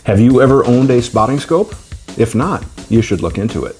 Have you ever owned a spotting scope? If not, you should look into it.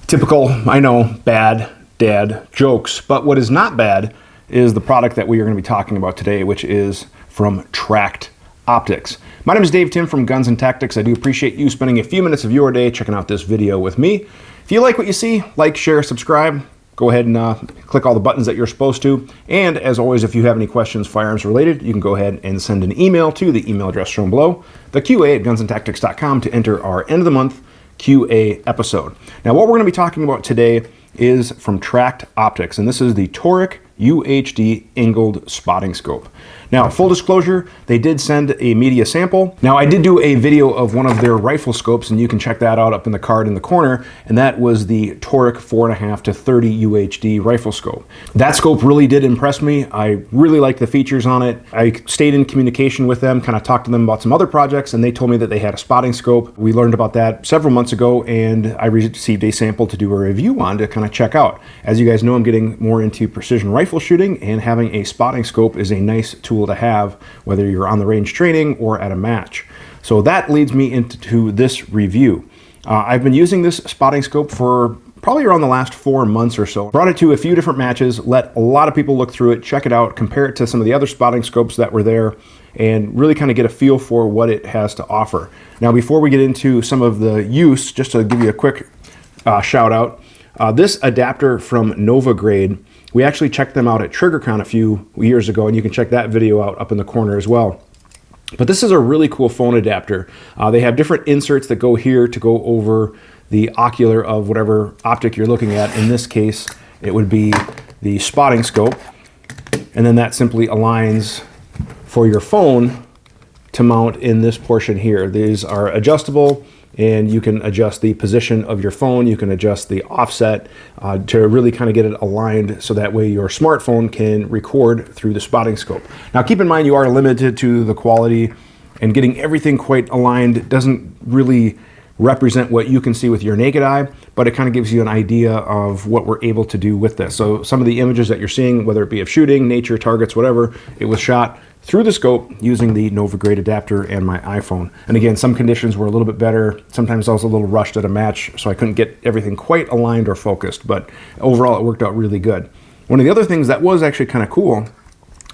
Typical, I know, bad dad jokes, but what is not bad is the product that we are going to be talking about today, which is from Tract Optics. My name is Dave Tim from Guns and Tactics. I do appreciate you spending a few minutes of your day checking out this video with me. If you like what you see, like, share, subscribe. Go ahead and click all the buttons that you're supposed to. And as always, if you have any questions firearms related, you can go ahead and send an email to the email address shown below, the QA@gunsandtactics.com, to enter our end of the month QA episode. Now, what we're going to be talking about today is from Tract Optics, and this is the Toric UHD angled spotting scope. Now, full disclosure, they did send a media sample. Now, I did do a video of one of their rifle scopes, and you can check that out up in the card in the corner, and that was the Toric 4.5 to 30 UHD rifle scope. That scope really did impress me. I really liked the features on it. I stayed in communication with them, kind of talked to them about some other projects, and they told me that they had a spotting scope. We learned about that several months ago, and I received a sample to do a review on to kind of check out. As you guys know, I'm getting more into precision rifle shooting, and having a spotting scope is a nice tool to have, whether you're on the range training or at a match. So that leads me into this review. I've been using this spotting scope for probably around the last 4 months or so. Brought it to a few different matches, let a lot of people look through it, check it out, compare it to some of the other spotting scopes that were there, and really kind of get a feel for what it has to offer. Now, before we get into some of the use, just to give you a quick shout out, this adapter from Novagrade, we actually checked them out at TriggerCon a few years ago, and you can check that video out up in the corner as well. But this is a really cool phone adapter. They have different inserts that go here to go over the ocular of whatever optic you're looking at. In this case, it would be the spotting scope. And then that simply aligns for your phone to mount in this portion here. These are adjustable, and you can adjust the position of your phone. You can adjust the offset to really kind of get it aligned so that way your smartphone can record through the spotting scope. Now, keep in mind you are limited to the quality, and getting everything quite aligned doesn't really represent what you can see with your naked eye, but it kind of gives you an idea of what we're able to do with this. So some of the images that you're seeing, whether it be of shooting, nature, targets, whatever, it was shot through the scope using the Novagrade adapter and my iPhone. And again, some conditions were a little bit better. Sometimes I was a little rushed at a match, so I couldn't get everything quite aligned or focused, but overall it worked out really good. One of the other things that was actually kind of cool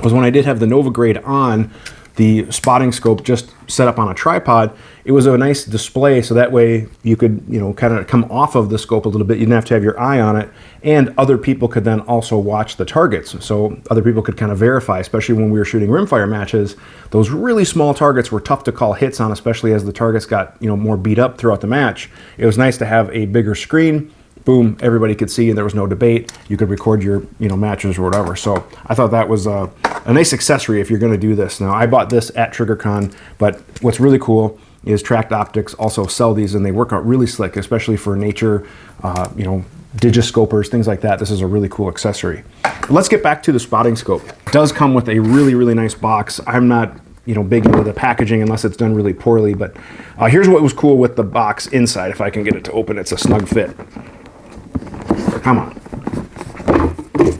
was when I did have the Novagrade on, the spotting scope just set up on a tripod, it was a nice display, so that way you could, kind of come off of the scope a little bit. You didn't have to have your eye on it, and other people could then also watch the targets. So other people could kind of verify, especially when we were shooting rimfire matches. Those really small targets were tough to call hits on, especially as the targets got, more beat up throughout the match. It was nice to have a bigger screen. Boom, everybody could see, and there was no debate. You could record your, matches or whatever. So I thought that was a nice accessory if you're going to do this. Now, I bought this at TriggerCon, but what's really cool is Tract Optics also sell these, and they work out really slick, especially for nature, digiscopers, things like that. This is a really cool accessory. Let's get back to the spotting scope. It does come with a really, really nice box. I'm not big into the packaging unless it's done really poorly, but here's what was cool with the box inside. If I can get it to open, it's a snug fit. Come on.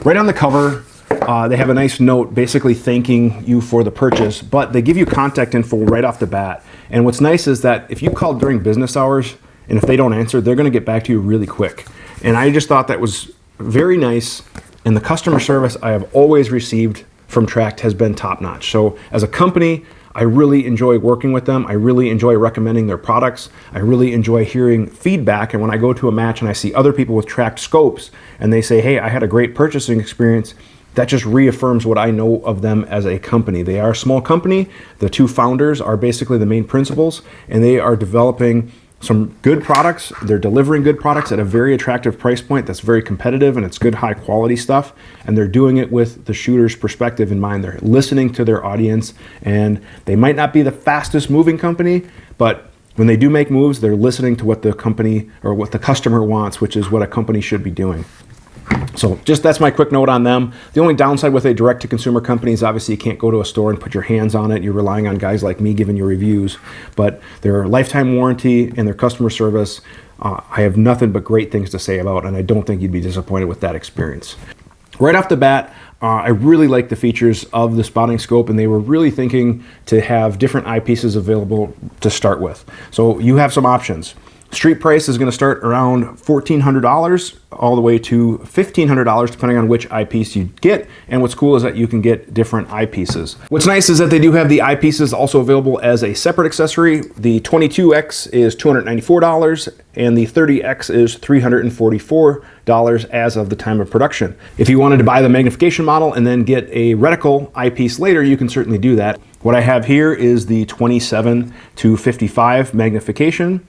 Right on the cover, they have a nice note basically thanking you for the purchase, but they give you contact info right off the bat. And what's nice is that if you call during business hours, and if they don't answer, they're going to get back to you really quick. And I just thought that was very nice. And the customer service I have always received from Tract has been top notch. So as a company, I really enjoy working with them. I really enjoy recommending their products. I really enjoy hearing feedback. And when I go to a match and I see other people with Tract scopes and they say, hey, I had a great purchasing experience, that just reaffirms what I know of them as a company. They are a small company. The two founders are basically the main principals, and they are developing some good products. They're delivering good products at a very attractive price point that's very competitive, and it's good high quality stuff. And they're doing it with the shooter's perspective in mind. They're listening to their audience, and they might not be the fastest moving company, but when they do make moves, they're listening to what the company or what the customer wants, which is what a company should be doing. So just that's my quick note on them. The only downside with a direct-to-consumer company is obviously you can't go to a store and put your hands on it. You're relying on guys like me giving you reviews. But their lifetime warranty and their customer service, I have nothing but great things to say about, and I don't think you'd be disappointed with that experience. Right off the bat, I really like the features of the spotting scope, and they were really thinking to have different eyepieces available to start with. So you have some options. Street price is going to start around $1,400 all the way to $1,500 depending on which eyepiece you get. And what's cool is that you can get different eyepieces. What's nice is that they do have the eyepieces also available as a separate accessory. The 22X is $294 and the 30X is $344 as of the time of production. If you wanted to buy the magnification model and then get a reticle eyepiece later, you can certainly do that. What I have here is the 27 to 55 magnification.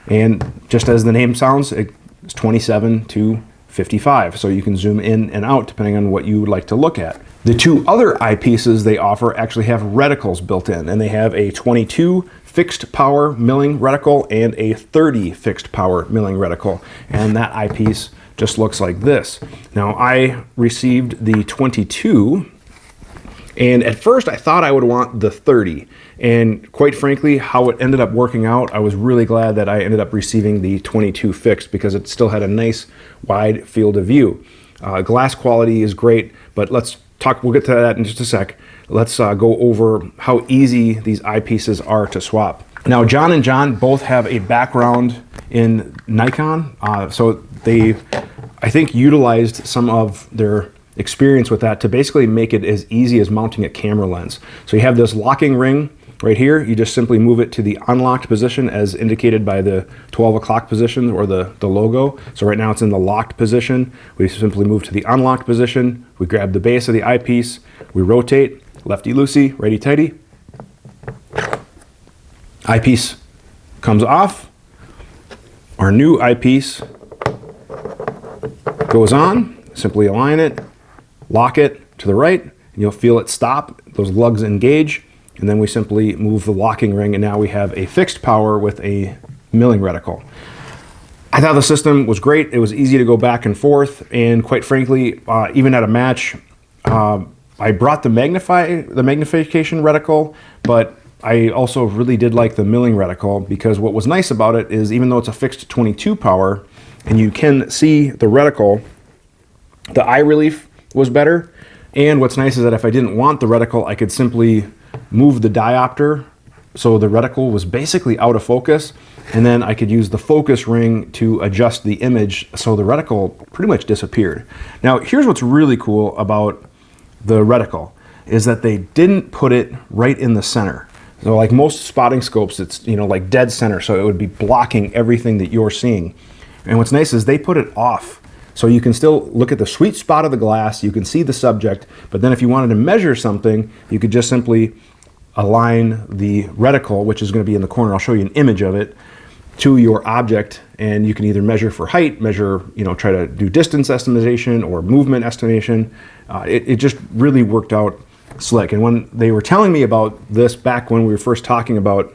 And just as the name sounds, it's 27 to 55. So you can zoom in and out depending on what you would like to look at. The two other eyepieces they offer actually have reticles built in, and they have a 22 fixed power milling reticle and a 30 fixed power milling reticle. And that eyepiece just looks like this. Now I received the 22, and at first I thought I would want the 30. And quite frankly, how it ended up working out, I was really glad that I ended up receiving the 22 fixed because it still had a nice wide field of view. Glass quality is great, but let's talk, we'll get to that in just a sec. Let's go over how easy these eyepieces are to swap. Now, John and John both have a background in Nikon, so they, I think, utilized some of their experience with that to basically make it as easy as mounting a camera lens. So you have this locking ring right here. You just simply move it to the unlocked position as indicated by the 12 o'clock position or the logo. So right now it's in the locked position. We simply move to the unlocked position. We grab the base of the eyepiece. We rotate, lefty-loosey, righty-tighty. Eyepiece comes off. Our new eyepiece goes on. Simply align it, lock it to the right, and you'll feel it stop. Those lugs engage. And then we simply move the locking ring, and now we have a fixed power with a milling reticle. I thought the system was great. It was easy to go back and forth, and quite frankly, even at a match, I brought the magnification reticle, but I also really did like the milling reticle because what was nice about it is even though it's a fixed 22 power, and you can see the reticle, the eye relief was better. And what's nice is that if I didn't want the reticle, I could simply move the diopter so the reticle was basically out of focus, and then I could use the focus ring to adjust the image so the reticle pretty much disappeared. Now here's what's really cool about the reticle is that they didn't put it right in the center. So like most spotting scopes, it's, you know, like dead center, so it would be blocking everything that you're seeing. And what's nice is they put it off. So you can still look at the sweet spot of the glass, you can see the subject, but then if you wanted to measure something, you could just simply align the reticle, which is going to be in the corner, I'll show you an image of it, to your object, and you can either measure for height, measure, you know, try to do distance estimation or movement estimation. It just really worked out slick. And when they were telling me about this back when we were first talking about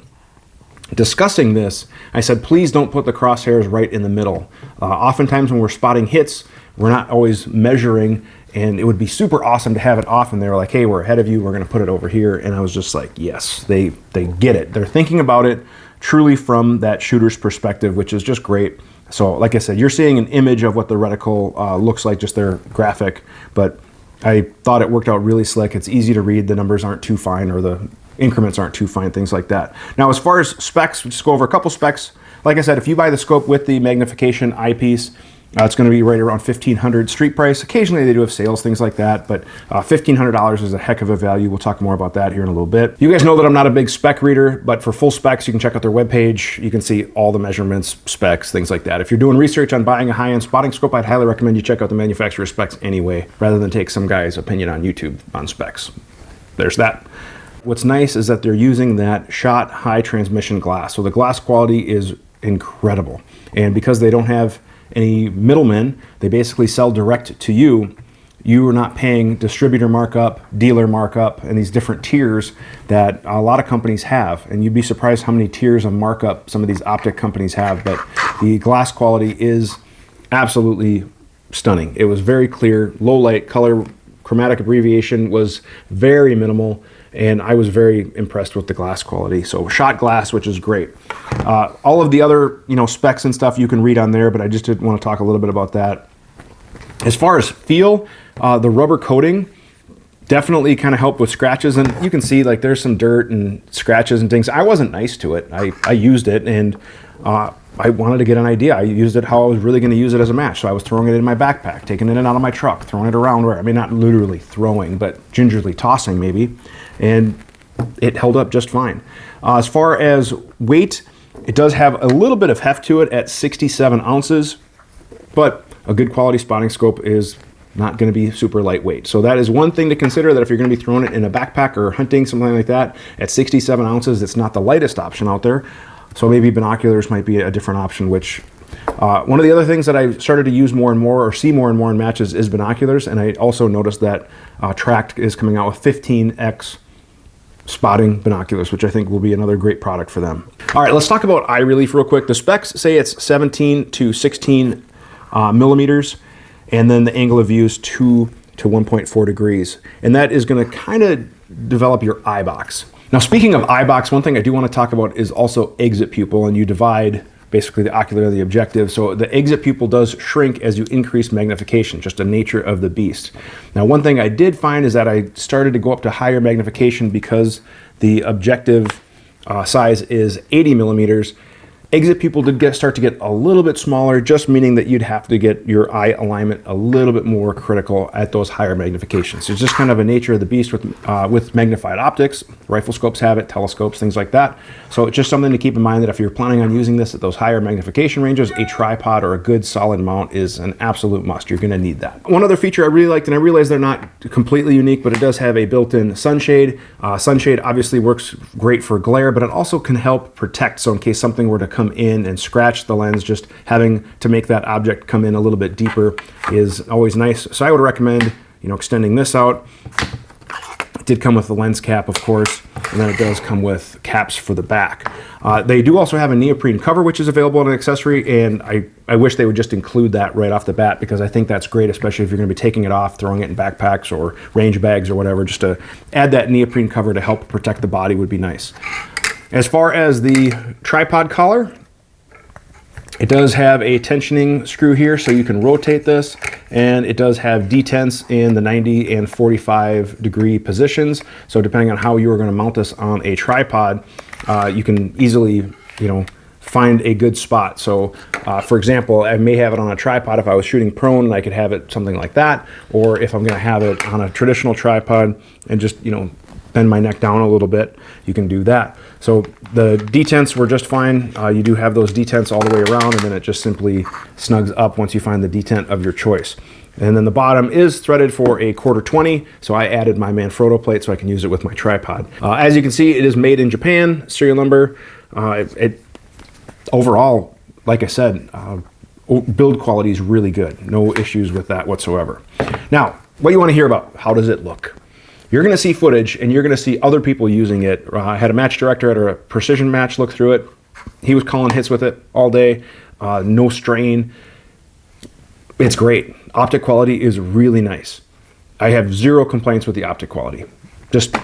discussing this, I said, please don't put the crosshairs right in the middle. Oftentimes when we're spotting hits, we're not always measuring, and it would be super awesome to have it off, and they were like, hey, we're ahead of you, we're gonna put it over here. And I was just like, yes, they get it. They're thinking about it truly from that shooter's perspective, which is just great. So like I said, you're seeing an image of what the reticle looks like, just their graphic, but I thought it worked out really slick. It's easy to read, the numbers aren't too fine, or the increments aren't too fine, things like that. Now, as far as specs, we'll just go over a couple specs. Like I said, if you buy the scope with the magnification eyepiece, it's going to be right around $1,500 street price. Occasionally they do have sales, things like that, but $1,500 is a heck of a value. We'll talk more about that here in a little bit. You guys know that I'm not a big spec reader, but for full specs, you can check out their webpage. You can see all the measurements, specs, things like that. If you're doing research on buying a high-end spotting scope, I'd highly recommend you check out the manufacturer specs anyway, rather than take some guy's opinion on YouTube on specs. There's that. What's nice is that they're using that shot high transmission glass. So the glass quality is incredible. And because they don't have any middlemen, they basically sell direct to you. You are not paying distributor markup, dealer markup, and these different tiers that a lot of companies have. And you'd be surprised how many tiers of markup some of these optic companies have. But the glass quality is absolutely stunning. It was very clear, low light, color, chromatic abbreviation was very minimal, and I was very impressed with the glass quality. So shot glass, which is great. All of the other specs and stuff you can read on there, but I just did want to talk a little bit about that. As far as feel, the rubber coating definitely kind of helped with scratches, and you can see like there's some dirt and scratches and things. I wasn't nice to it. I used it, and I wanted to get an idea. I used it how I was really going to use it as a match. So I was throwing it in my backpack, taking it in and out of my truck, throwing it around where, I mean, not literally throwing, but gingerly tossing maybe. And it held up just fine. As far as weight, it does have a little bit of heft to it at 67 ounces, but a good quality spotting scope is not going to be super lightweight. So that is one thing to consider, that if you're going to be throwing it in a backpack or hunting, something like that, at 67 ounces, it's not the lightest option out there. So maybe binoculars might be a different option, which one of the other things that I started to use more and more, or see more and more in matches, is binoculars. And I also noticed that Tract is coming out with 15x spotting binoculars, which I think will be another great product for them. All right, let's talk about eye relief real quick. The specs say it's 17 to 16 millimeters, and then the angle of view is 2 to 1.4 degrees. And that is going to kind of develop your eye box. Now, speaking of eye box, one thing I do want to talk about is also exit pupil, and you divide basically the ocular and the objective. So the exit pupil does shrink as you increase magnification, just the nature of the beast. Now, one thing I did find is that I started to go up to higher magnification because the objective size is 80 millimeters. Exit pupil did start to get a little bit smaller, just meaning that you'd have to get your eye alignment a little bit more critical at those higher magnifications. So it's just kind of a nature of the beast with magnified optics. Rifle scopes have it, telescopes, things like that. So it's just something to keep in mind, that if you're planning on using this at those higher magnification ranges, a tripod or a good solid mount is an absolute must. You're going to need that. One other feature I really liked, and I realize they're not completely unique, but it does have a built-in sunshade. Sunshade obviously works great for glare, but it also can help protect. So in case something were to come in and scratch the lens, just having to make that object come in a little bit deeper is always nice. So I would recommend, extending this out. It did come with the lens cap, of course, and then it does come with caps for the back. They do also have a neoprene cover, which is available as an accessory, and I wish they would just include that right off the bat, because I think that's great, especially if you're going to be taking it off, throwing it in backpacks or range bags or whatever. Just to add that neoprene cover to help protect the body would be nice. As far as the tripod collar, it does have a tensioning screw here, so you can rotate this, and it does have detents in the 90 and 45 degree positions. So depending on how you are going to mount this on a tripod, you can easily, find a good spot. So for example, I may have it on a tripod if I was shooting prone, and I could have it something like that. Or if I'm going to have it on a traditional tripod and just, bend my neck down a little bit, you can do that. So the detents were just fine. You do have those detents all the way around, and then it just simply snugs up once you find the detent of your choice. And then the bottom is threaded for a 1/4-20, so I added my Manfrotto plate so I can use it with my tripod. As you can see, it is made in Japan, serial number. Overall, like I said, build quality is really good. No issues with that whatsoever. Now, what you want to hear about, how does it look? You're going to see footage, and you're going to see other people using it. I had a match director at a precision match look through it. He was calling hits with it all day, no strain. It's great. Optic quality is really nice. I have zero complaints with the optic quality. Just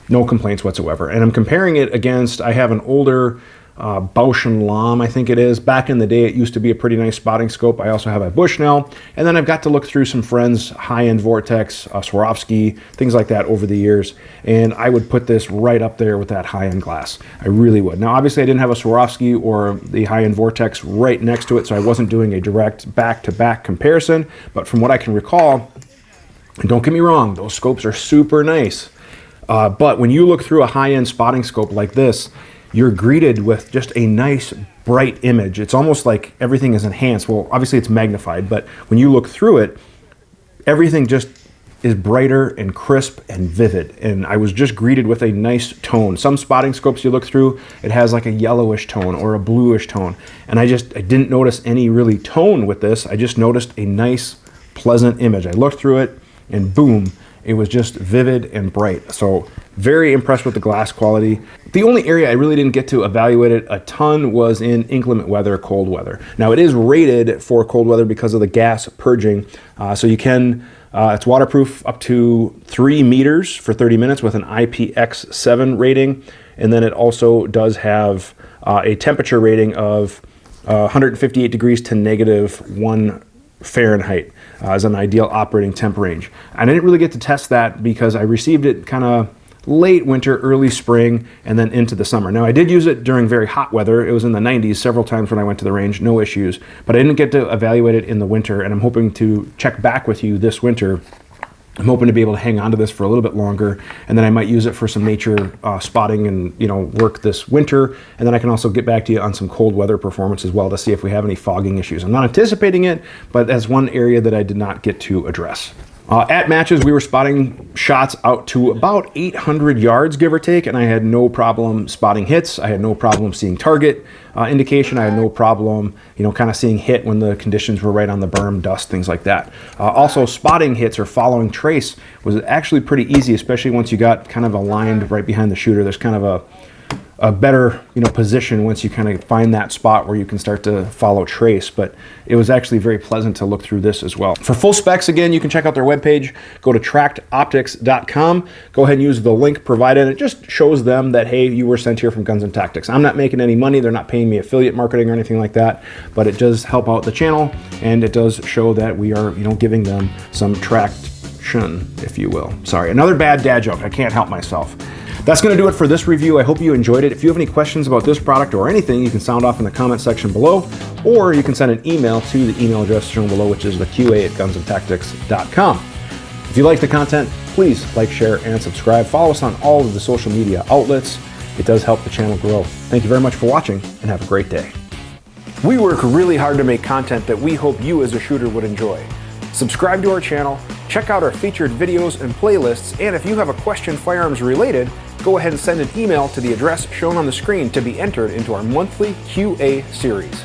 no complaints whatsoever. And I'm comparing it against, I have an older Bausch & Lomb, I think it is. Back in the day, it used to be a pretty nice spotting scope. I also have a Bushnell, and then I've got to look through some friends' high-end Vortex, Swarovski, things like that over the years, and I would put this right up there with that high-end glass. I really would. Now, obviously, I didn't have a Swarovski or the high-end Vortex right next to it, so I wasn't doing a direct back-to-back comparison, but from what I can recall, and don't get me wrong, those scopes are super nice, but when you look through a high-end spotting scope like this, you're greeted with just a nice bright image. It's almost like everything is enhanced. Well, obviously it's magnified, but when you look through it, everything just is brighter and crisp and vivid. And I was just greeted with a nice tone. Some spotting scopes you look through, it has like a yellowish tone or a bluish tone. And I didn't notice any really tone with this. I just noticed a nice, pleasant image. I looked through it and boom, it was just vivid and bright. So very impressed with the glass quality. The only area I really didn't get to evaluate it a ton was in inclement weather, cold weather. Now it is rated for cold weather because of the gas purging. So you can, it's waterproof up to 3 meters for 30 minutes with an IPX7 rating. And then it also does have a temperature rating of 158 degrees to -1 Fahrenheit as an ideal operating temp range. And I didn't really get to test that because I received it kind of late winter, early spring, and then into the summer. Now, I did use it during very hot weather. It was in the 90s several times when I went to the range, no issues, but I didn't get to evaluate it in the winter, and I'm hoping to check back with you this winter. I'm hoping to be able to hang on to this for a little bit longer, and then I might use it for some nature spotting and work this winter, and then I can also get back to you on some cold weather performance as well to see if we have any fogging issues. I'm not anticipating it, but that's one area that I did not get to address. At matches, we were spotting shots out to about 800 yards, give or take, and I had no problem spotting hits. I had no problem seeing target indication. I had no problem, kind of seeing hit when the conditions were right on the berm, dust, things like that. Also, spotting hits or following trace was actually pretty easy, especially once you got kind of aligned right behind the shooter. There's kind of a better position once you kind of find that spot where you can start to follow trace, but it was actually very pleasant to look through this as well. For full specs, again, you can check out their webpage. Go to tractoptics.com. Go ahead and use the link provided. It just shows them that, hey, you were sent here from Guns and Tactics. I'm not making any money. They're not paying me affiliate marketing or anything like that, but it does help out the channel, and it does show that we are giving them some traction, if you will. Sorry, another bad dad joke. I can't help myself. That's going to do it for this review. I hope you enjoyed it. If you have any questions about this product or anything, you can sound off in the comment section below, or you can send an email to the email address shown below, which is the QA@gunsandtactics.com. If you like the content, please like, share, and subscribe. Follow us on all of the social media outlets. It does help the channel grow. Thank you very much for watching, and have a great day. We work really hard to make content that we hope you as a shooter would enjoy. Subscribe to our channel, check out our featured videos and playlists, and if you have a question firearms related, go ahead and send an email to the address shown on the screen to be entered into our monthly QA series.